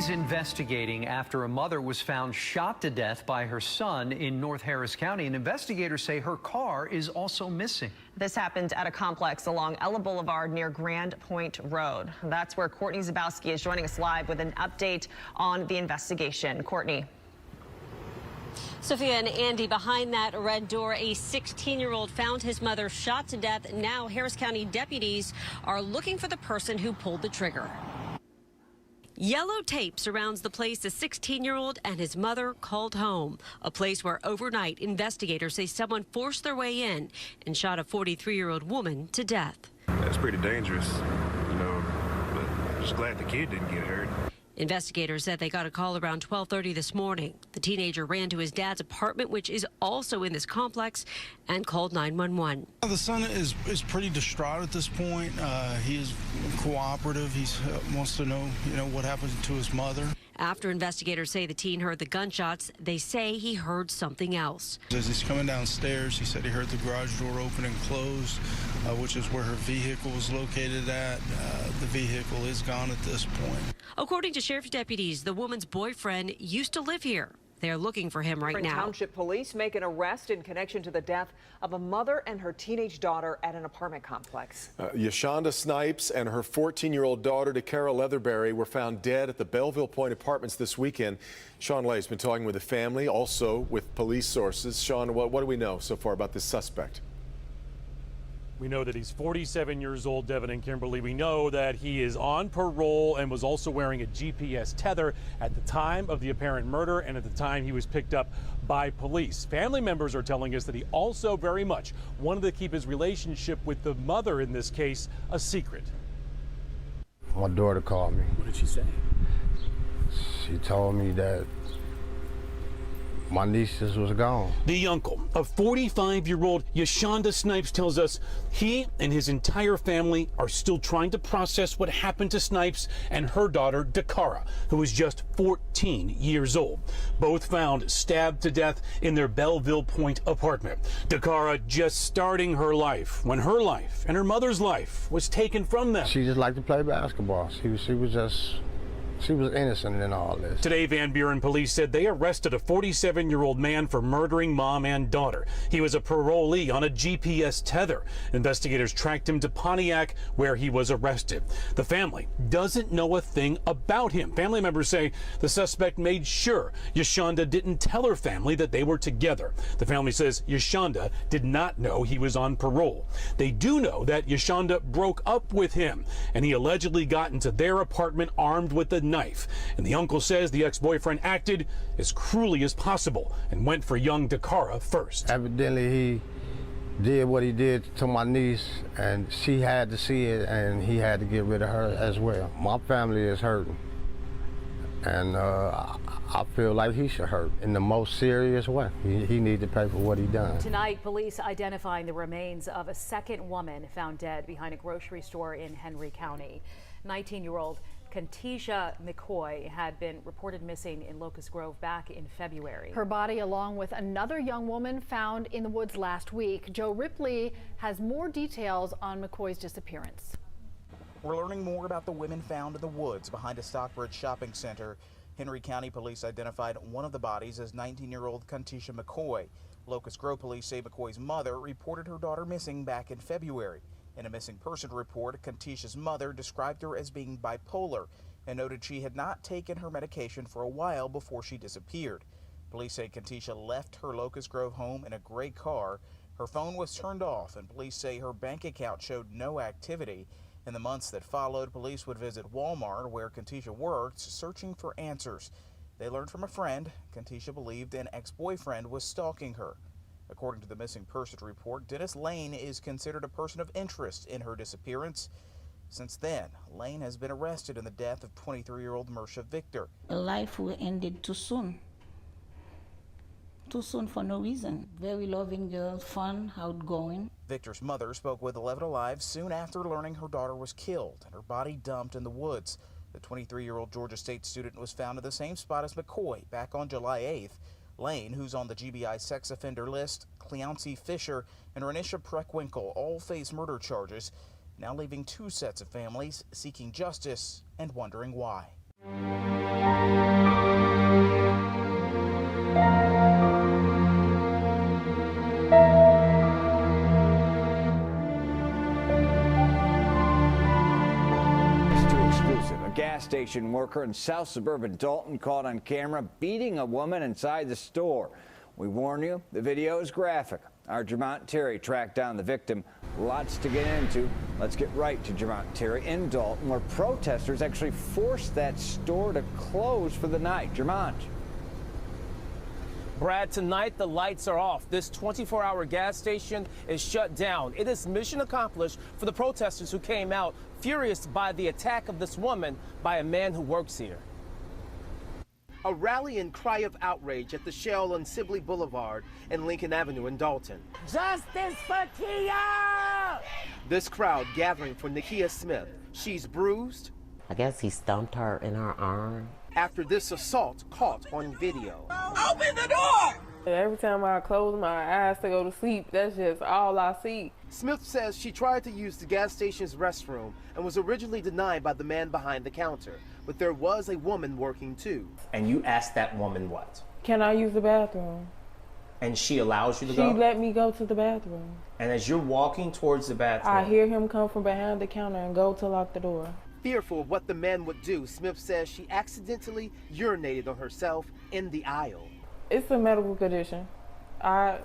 Authorities investigating after a mother was found shot to death by her son in North Harris County, and investigators say her car is also missing. This happened at a complex along Ella Boulevard near Grand Point Road. That's where Courtney Zabowski is joining us live with an update on the investigation. Courtney. Sophia and Andy, behind that red door, a 16-year-old found his mother shot to death. Now Harris County deputies are looking for the person who pulled the trigger. Yellow tape surrounds the place a 16-year-old and his mother called home, a place where overnight investigators say someone forced their way in and shot a 43-year-old woman to death. That's pretty dangerous, but I'm just glad the kid didn't get hurt. Investigators said they got a call around 12:30 this morning. The teenager ran to his dad's apartment, which is also in this complex, and called 911. The son is pretty distraught at this point. He is cooperative. He wants to know, what happened to his mother. After investigators say the teen heard the gunshots, they say he heard something else. As he's coming downstairs, he said he heard the garage door open and close, which is where her vehicle was located at. The vehicle is gone at this point. According to sheriff's deputies, the woman's boyfriend used to live here. They're looking for him right now. Township police make an arrest in connection to the death of a mother and her teenage daughter at an apartment complex. Yashonda Snipes and her 14-year-old daughter, DeCara Leatherberry, were found dead at the Belleville Point Apartments this weekend. Sean Lay's been talking with the family, also with police sources. Sean, what do we know so far about this suspect? We know that he's 47 years old, Devin and Kimberly. We know that he is on parole and was also wearing a GPS tether at the time of the apparent murder and at the time he was picked up by police. Family members are telling us that he also very much wanted to keep his relationship with the mother in this case a secret. My daughter called me. What did she say? She told me that my nieces was gone. The uncle of 45-year-old Yashonda Snipes tells us he and his entire family are still trying to process what happened to Snipes and her daughter, DeCara, who was just 14 years old. Both found stabbed to death in their Belleville Point apartment. DeCara just starting her life when her life and her mother's life was taken from them. She just liked to play basketball. She was innocent in all this. Today, Van Buren police said they arrested a 47-year-old man for murdering mom and daughter. He was a parolee on a GPS tether. Investigators tracked him to Pontiac, where he was arrested. The family doesn't know a thing about him. Family members say the suspect made sure Yashonda didn't tell her family that they were together. The family says Yashonda did not know he was on parole. They do know that Yashonda broke up with him, and he allegedly got into their apartment armed with a knife. And the uncle says the ex-boyfriend acted as cruelly as possible and went for young DeCara first. Evidently, he did what he did to my niece, and she had to see it, and he had to get rid of her as well. My family is hurting, and I feel like he should hurt in the most serious way. He needs to pay for what he done. Tonight, police identifying the remains of a second woman found dead behind a grocery store in Henry County. 19-year-old Kantisha McCoy had been reported missing in Locust Grove back in February. Her body, along with another young woman, found in the woods last week. Joe Ripley has more details on McCoy's disappearance. We're learning more about the women found in the woods behind a Stockbridge shopping center. Henry County police identified one of the bodies as 19-year-old Kantisha McCoy. Locust Grove police say McCoy's mother reported her daughter missing back in February. In a missing person report, Kantisha's mother described her as being bipolar and noted she had not taken her medication for a while before she disappeared. Police say Kantisha left her Locust Grove home in a gray car. Her phone was turned off, and police say her bank account showed no activity. In the months that followed, police would visit Walmart, where Kantisha worked, searching for answers. They learned from a friend Kantisha believed an ex-boyfriend was stalking her. According to the missing persons report, Dennis Lane is considered a person of interest in her disappearance. Since then, Lane has been arrested in the death of 23-year-old Mersha Victor. A life will ended too soon. Too soon for no reason. Very loving girl, fun, outgoing. Victor's mother spoke with 11 Alive soon after learning her daughter was killed and her body dumped in the woods. The 23-year-old Georgia State student was found in the same spot as McCoy back on July 8th. Lane, who's on the GBI sex offender list, Cleoncy Fisher, and Renisha Preckwinkle all face murder charges, now leaving two sets of families seeking justice and wondering why. A gas station worker in South Suburban Dalton caught on camera beating a woman inside the store. We warn you, the video is graphic. Our Jamont Terry tracked down the victim. Lots to get into. Let's get right to Jamont Terry in Dalton, where protesters actually forced that store to close for the night. Jamont. Brad, tonight the lights are off. This 24-hour gas station is shut down. It is mission accomplished for the protesters who came out furious by the attack of this woman by a man who works here. A rallying cry of outrage at the Shell on Sibley Boulevard and Lincoln Avenue in Dalton. Justice for Kia! This crowd gathering for Nakia Smith. She's bruised. I guess he stumped her in her arm. After this assault caught on video. Open the door! Every time I close my eyes to go to sleep, that's just all I see. Smith says she tried to use the gas station's restroom and was originally denied by the man behind the counter. But there was a woman working too. And you asked that woman what? Can I use the bathroom? And she allows you to go? She let me go to the bathroom. And as you're walking towards the bathroom, I hear him come from behind the counter and go to lock the door. Fearful of what the man would do, Smith says she accidentally urinated on herself in the aisle. It's a medical condition. I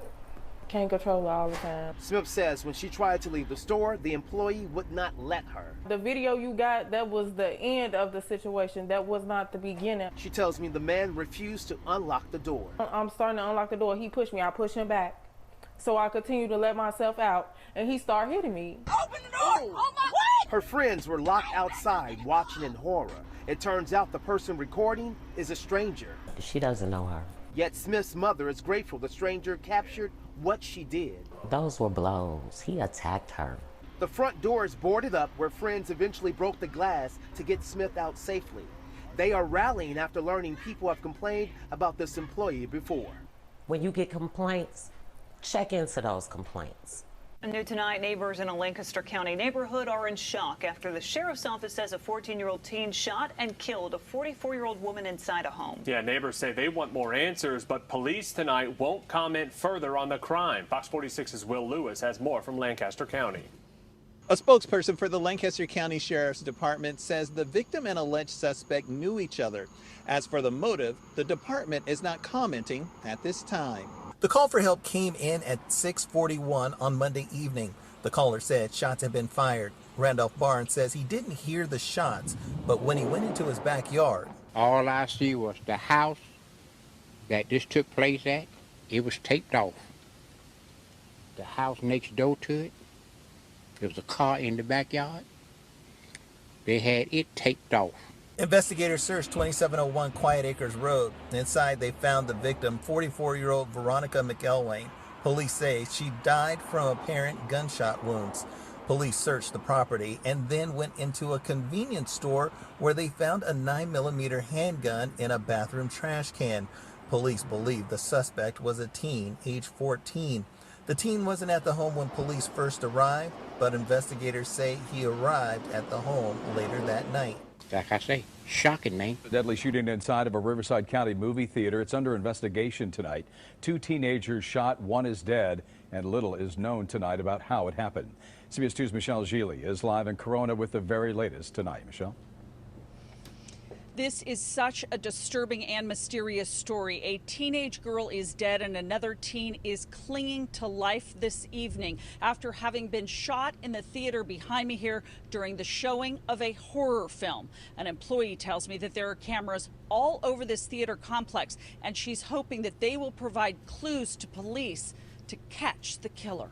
can't control it all the time. Smith says when she tried to leave the store, the employee would not let her. The video you got, that was the end of the situation. That was not the beginning. She tells me the man refused to unlock the door. I'm starting to unlock the door. He pushed me. I pushed him back. So I continue to let myself out, and he started hitting me. Open the door! Oh my God! Her friends were locked outside watching in horror. It turns out the person recording is a stranger. She doesn't know her. Yet Smith's mother is grateful the stranger captured what she did. Those were blows. He attacked her. The front door is boarded up where friends eventually broke the glass to get Smith out safely. They are rallying after learning people have complained about this employee before. When you get complaints, check into those complaints. New tonight, neighbors in a Lancaster County neighborhood are in shock after the sheriff's office says a 14-year-old teen shot and killed a 44-year-old woman inside a home. Yeah, neighbors say they want more answers, but police tonight won't comment further on the crime. Fox 46's Will Lewis has more from Lancaster County. A spokesperson for the Lancaster County Sheriff's Department says the victim and alleged suspect knew each other. As for the motive, the department is not commenting at this time. The call for help came in at 6:41 on Monday evening. The caller said shots had been fired. Randolph Barnes says he didn't hear the shots, but when he went into his backyard, all I see was the house that this took place at. It was taped off. The house next door to it, there was a car in the backyard. They had it taped off. investigators searched 2701 Quiet Acres Road. Inside, they found the victim, 44-year-old Veronica McElwain. Police say she died from apparent gunshot wounds. Police searched the property and then went into a convenience store where they found a 9mm handgun in a bathroom trash can. Police believe the suspect was a teen, age 14. The teen wasn't at the home when police first arrived, but investigators say he arrived at the home later that night. Like I say, shocking, man. The deadly shooting inside of a Riverside County movie theater. It's under investigation tonight. 2 teenagers shot, 1 is dead, and little is known tonight about how it happened. CBS 2's Michelle Gili is live in Corona with the very latest tonight. Michelle? This is such a disturbing and mysterious story. A teenage girl is dead and another teen is clinging to life this evening after having been shot in the theater behind me here during the showing of a horror film. An employee tells me that there are cameras all over this theater complex, and she's hoping that they will provide clues to police to catch the killer.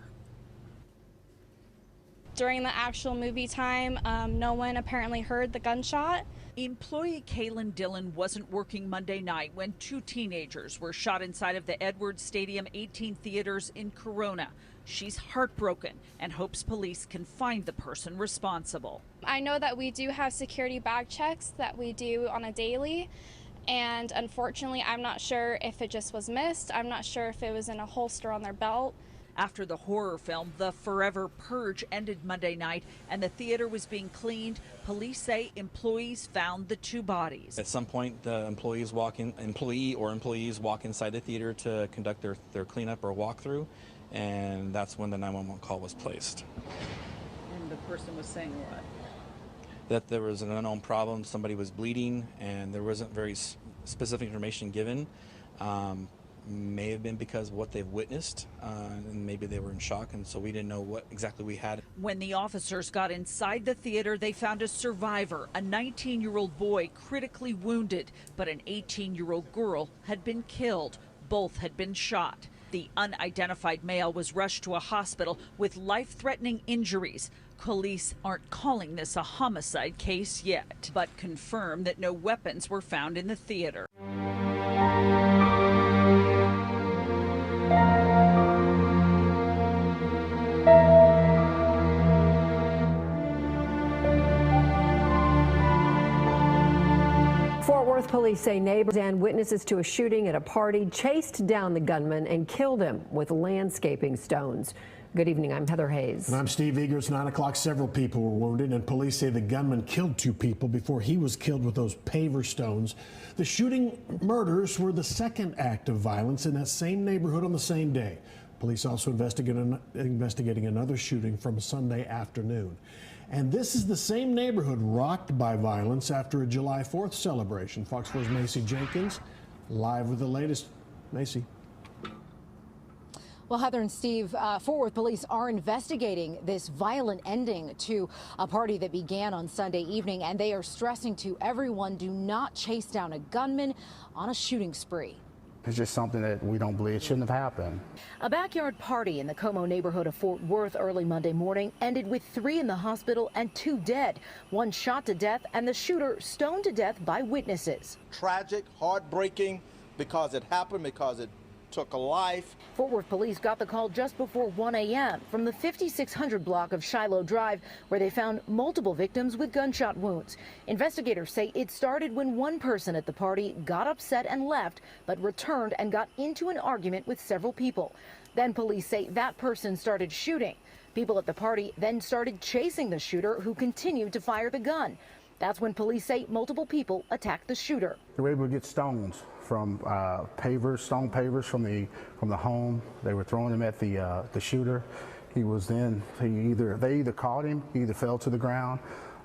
During the actual movie time, no one apparently heard the gunshot. Employee Kaylin Dillon wasn't working Monday night when 2 teenagers were shot inside of the Edwards Stadium 18 theaters in Corona. She's heartbroken and hopes police can find the person responsible. I know that we do have security bag checks that we do on a daily, and unfortunately I'm not sure if it just was missed. I'm not sure if it was in a holster on their belt. After the horror film The Forever Purge ended Monday night and the theater was being cleaned, police say employees found the two bodies. At some point, the employees walk inside the theater to conduct their cleanup or walkthrough, and that's when the 911 call was placed. And the person was saying what? That there was an unknown problem, somebody was bleeding, and there wasn't very specific information given. May have been because of what they've witnessed, and maybe they were in shock, and so we didn't know what exactly we had. When the officers got inside the theater, they found a survivor, a 19-year-old boy critically wounded, but an 18-year-old girl had been killed. Both had been shot. The unidentified male was rushed to a hospital with life-threatening injuries. Police aren't calling this a homicide case yet, but confirm that no weapons were found in the theater. Fort Worth police say neighbors and witnesses to a shooting at a party chased down the gunman and killed him with landscaping stones. Good evening, I'm Heather Hayes. And I'm Steve Eager. It's 9 o'clock. Several people were wounded, and police say the gunman killed 2 people before he was killed with those paver stones. The shooting murders were the second act of violence in that same neighborhood on the same day. Police also investigating another shooting from a Sunday afternoon. And this is the same neighborhood rocked by violence after a July 4th celebration. Fox 4's Macy Jenkins live with the latest. Macy. Well, Heather and Steve, Fort Worth police are investigating this violent ending to a party that began on Sunday evening, and they are stressing to everyone, do not chase down a gunman on a shooting spree. It's just something that we don't believe shouldn't have happened. A backyard party in the Como neighborhood of Fort Worth early Monday morning ended with 3 in the hospital and 2 dead. 1 shot to death and the shooter stoned to death by witnesses. Tragic, heartbreaking, because it happened, because it took a life. Fort Worth police got the call just before 1 a.m. from the 5600 block of Shiloh Drive, where they found multiple victims with gunshot wounds. Investigators say it started when one person at the party got upset and left, but returned and got into an argument with several people. Then police say that person started shooting. People at the party then started chasing the shooter, who continued to fire the gun. That's when police say multiple people attacked the shooter. They were able to get stones from stone pavers from the home. They were throwing them at the shooter. They either caught him, he either fell to the ground,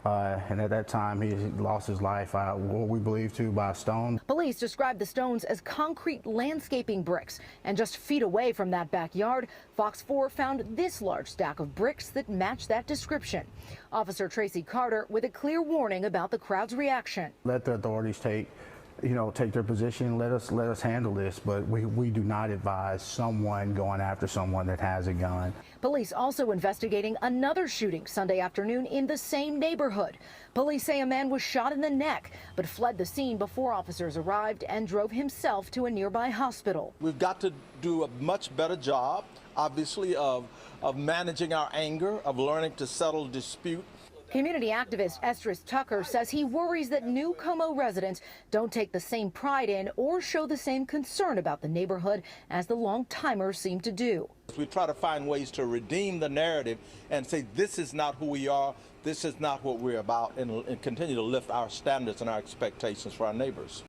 and at that time he lost his life, what we believe by a stone. Police described the stones as concrete landscaping bricks, and just feet away from that backyard, Fox 4 found this large stack of bricks that matched that description. Officer Tracy Carter with a clear warning about the crowd's reaction. Let the authorities take their position. Let us handle this, but we do not advise someone going after someone that has a gun. Police also investigating another shooting Sunday afternoon in the same neighborhood. Police say a man was shot in the neck, but fled the scene before officers arrived and drove himself to a nearby hospital. We've got to do a much better job, obviously, of managing our anger, of learning to settle dispute. Community activist Estris Tucker says he worries that new Como residents don't take the same pride in or show the same concern about the neighborhood as the long-timers seem to do. We try to find ways to redeem the narrative and say this is not who we are, this is not what we're about, and continue to lift our standards and our expectations for our neighbors.